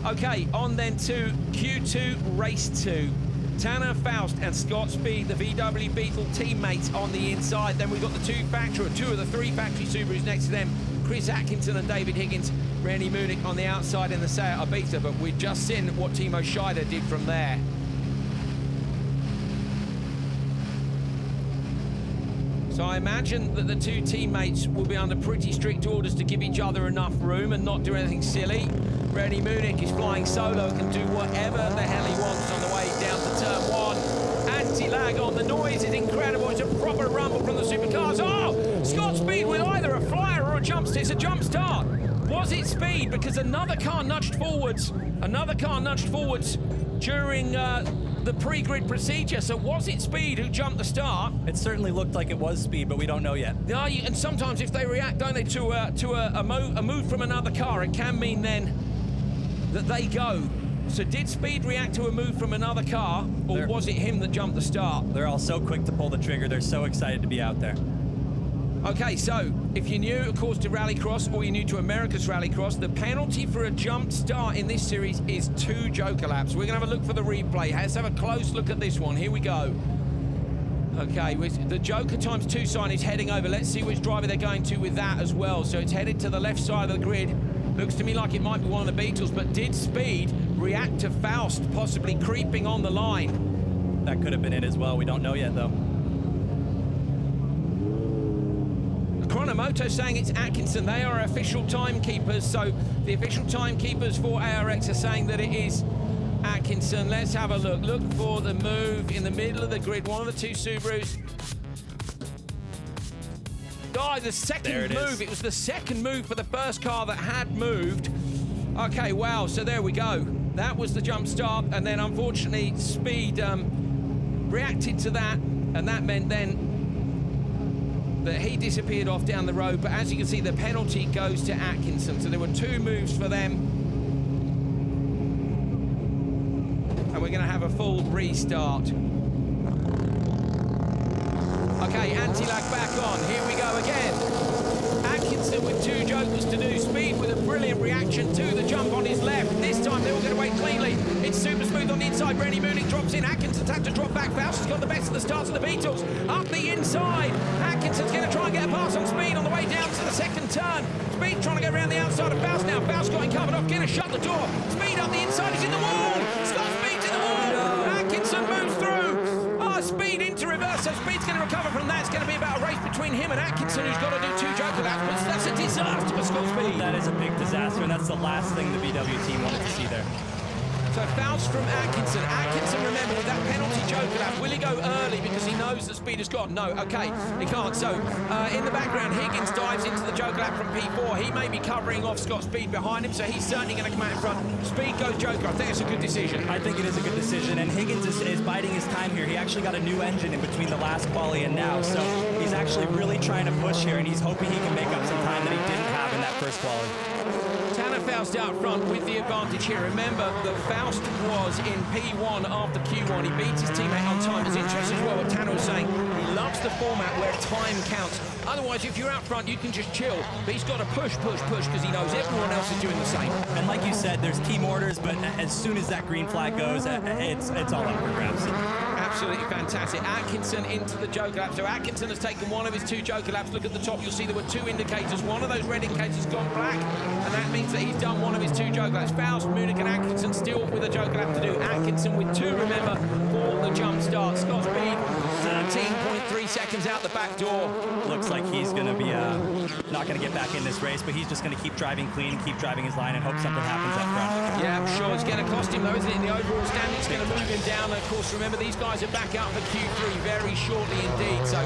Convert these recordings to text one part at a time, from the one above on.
Okay, on then to Q2 Race 2. Tanner Faust and Scott Speed, the VW Beetle teammates on the inside. Then we've got the two of the three factory Subarus next to them. Chris Atkinson and David Higgins. Randy Munich on the outside in the Seat Ibiza, but we've just seen what Timo Scheider did from there. So I imagine that the two teammates will be under pretty strict orders to give each other enough room and not do anything silly. Randy Munich is flying solo, can do whatever the hell he wants on the way down to turn 1. Anti-lag on the noise is incredible. It's a proper rumble from the supercars. Oh, Scott Speed with either a flyer or a jump start. It's a jump start. Was it Speed? Because another car nudged forwards. Another car nudged forwards during the pre-grid procedure. So was it Speed who jumped the start? It certainly looked like it was Speed, but we don't know yet. Yeah, and sometimes if they react, don't they, to a move from another car, it can mean then that they go. So did Speed react to a move from another car, or was it him that jumped the start? They're all so quick to pull the trigger. They're so excited to be out there. Okay, so if you're new, of course, to Rallycross, or you're new to America's Rallycross, the penalty for a jump start in this series is 2 Joker laps. We're going to have a look for the replay. Let's have a close look at this one. Here we go. Okay, the Joker ×2 sign is heading over. Let's see which driver they're going to with that as well. So it's headed to the left side of the grid. Looks to me like it might be one of the Beetles, but did Speed react to Faust possibly creeping on the line? That could have been it as well. We don't know yet, though. Chronomoto saying it's Atkinson. They are official timekeepers, so the official timekeepers for ARX are saying that it is Atkinson. Let's have a look. Look for the move in the middle of the grid. One of the two Subarus. Oh, the second move. It was the second move for the first car that had moved. Okay, wow, so there we go. That was the jump start, and then unfortunately Speed reacted to that, and that meant then that he disappeared off down the road. But as you can see, the penalty goes to Atkinson. So there were 2 moves for them. And we're going to have a full restart. Okay, anti-lag back on. Here we go again. Atkinson with 2 Jokers to do. Speed with a brilliant reaction to the jump on his left. This time they will get away cleanly. It's super smooth on the inside. Randy Munich drops in. Atkinson's had to drop back. Faust has got the best of the starts of the Beetles. Up the inside. Atkinson's going to try and get a pass on Speed on the way down to the second turn. Speed trying to go around the outside of Faust now. Faust got him covered off. Going to shut the door. Speed up the inside. He's in the wall. Scott Speed's in the wall. No. Atkinson moves through. Speed into reverse, so Speed's going to recover from that. It's going to be about a race between him and Atkinson, who's got to do 2 Joker laps, but that's a disaster for Scott Speed. That is a big disaster, and that's the last thing the VW team wanted to see there. So Faust from Atkinson. Atkinson, remember, with that penalty Joker lap, will he go early because he knows that Speed has gone? No, okay, he can't. So in the background, Higgins dives into the Joker lap from P4. He may be covering off Scott Speed behind him, so he's certainly going to come out in front. Speed goes Joker. I think it's a good decision. I think it is a good decision, and Higgins is biding his time here. He actually got a new engine in between the last quali and now, so he's actually really trying to push here, and he's hoping he can make up some time that he didn't have in that first quali. Tanner Faust out front with the advantage here. Remember that Faust was in P1 after Q1. He beat his teammate on time. It's interesting as well what Tanner was saying. He loves the format where time counts. Otherwise, if you're out front, you can just chill. But he's got to push because he knows everyone else is doing the same. And like you said, there's team orders, but as soon as that green flag goes, it's all up for grabs. Absolutely fantastic. Atkinson into the Joker lap. So Atkinson has taken one of his 2 Joker laps. Look at the top. You'll see there were 2 indicators. One of those red indicators has gone black, and that means that he's done one of his 2 Joker laps. Faust, Munich, and Atkinson still with a Joker lap to do. Atkinson with 2, remember, for the jump start. Scott Speed, 13.3 seconds out the back door. Looks like he's going to be not going to get back in this race, but he's just going to keep driving clean and keep driving his line and hope something happens up front. Yeah, I'm sure it's going to cost him, though, isn't it? In the overall standing, it's going to move him down. Of course, remember, these guys are back out for Q3 very shortly indeed. So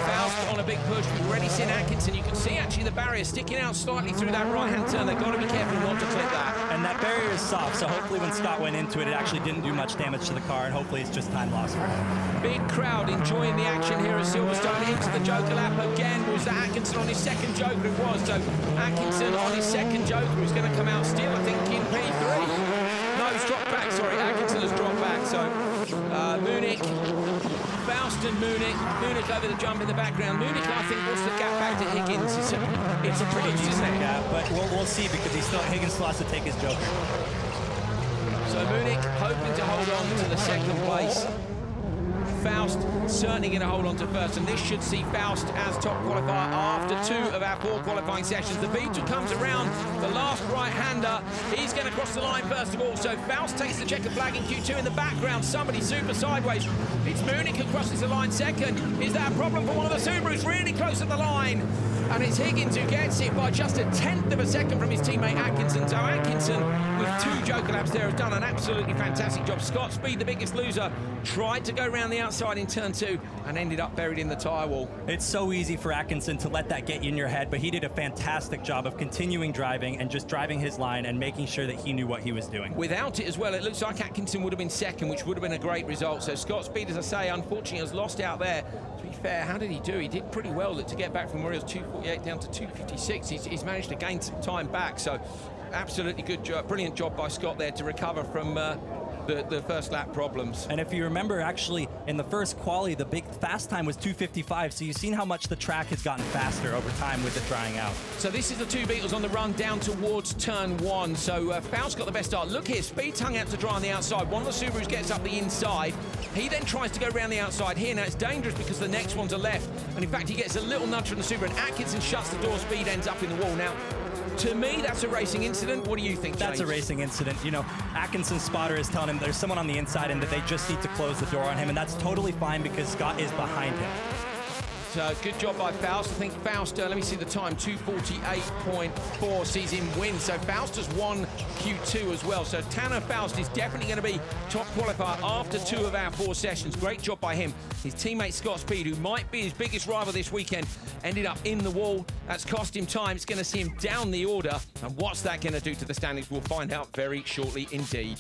Faust on a big push. We've already seen Atkinson. You can see actually the barrier sticking out slightly through that right-hand turn. They've got to be careful not to clip that. And that barrier is soft, so hopefully when Scott went into it, it actually didn't do much damage to the car, and hopefully it's just time lost for him. Big crowd enjoying the action here at Silverstone. Into the Joker lap again. Was that Atkinson on his second Joker? It was. So Atkinson on his second Joker is going to come out still, I think, in P3. No, he's dropped back. Sorry, Atkinson has dropped back. So Munich, Faust and Munich over the jump in the background. Munich, I think, wants the gap back to Higgins. It's a pretty decent gap, but we'll see because Higgins still has to take his Joker. So Munich hoping to hold on to the second place. Faust certainly going to hold on to first, and this should see Faust as top qualifier after 2 of our 4 qualifying sessions. The Beetle comes around, the last right-hander. He's going to cross the line first of all, so Faust takes the checkered flag in Q2. In the background, somebody super sideways. It's Munich who crosses the line second. Is that a problem for one of the Subarus? Really close at the line. And it's Higgins who gets it by just a 1/10 of a second from his teammate Atkinson. So Atkinson, with 2 Joker laps there, has done an absolutely fantastic job. Scott Speed, the biggest loser, tried to go around the outside in turn 2 and ended up buried in the tyre wall. It's so easy for Atkinson to let that get in your head, but he did a fantastic job of continuing driving and just driving his line and making sure that he knew what he was doing. Without it as well, it looks like Atkinson would have been second, which would have been a great result. So Scott Speed, as I say, unfortunately has lost out there. To be fair, how did he do? He did pretty well to get back from where he was 2:48 down to 2:56. He's managed to gain some time back. So absolutely good job, brilliant job by Scott there to recover from the first lap problems. And if you remember, actually, in the first quali, the big fast time was 2:55, so you've seen how much the track has gotten faster over time with it drying out. So this is the 2 Beetles on the run down towards turn 1. So Faust got the best start. Look here, Speed's hung out to dry on the outside. One of the Subarus gets up the inside. He then tries to go around the outside here. Now it's dangerous because the next one's a left. And in fact, he gets a little nudge from the Subaru, and Atkinson shuts the door. Speed ends up in the wall. Now, to me, that's a racing incident. What do you think, James? That's a racing incident. You know, Atkinson's spotter is telling him there's someone on the inside and that they just need to close the door on him, and that's totally fine because Scott is behind him. So good job by Faust. I think Faust, let me see the time, 2:48.4 sees him win. So Faust has won Q2 as well. So Tanner Faust is definitely going to be top qualifier after 2 of our 4 sessions. Great job by him. His teammate Scott Speed, who might be his biggest rival this weekend, ended up in the wall. That's cost him time. It's going to see him down the order. And what's that going to do to the standings? We'll find out very shortly indeed.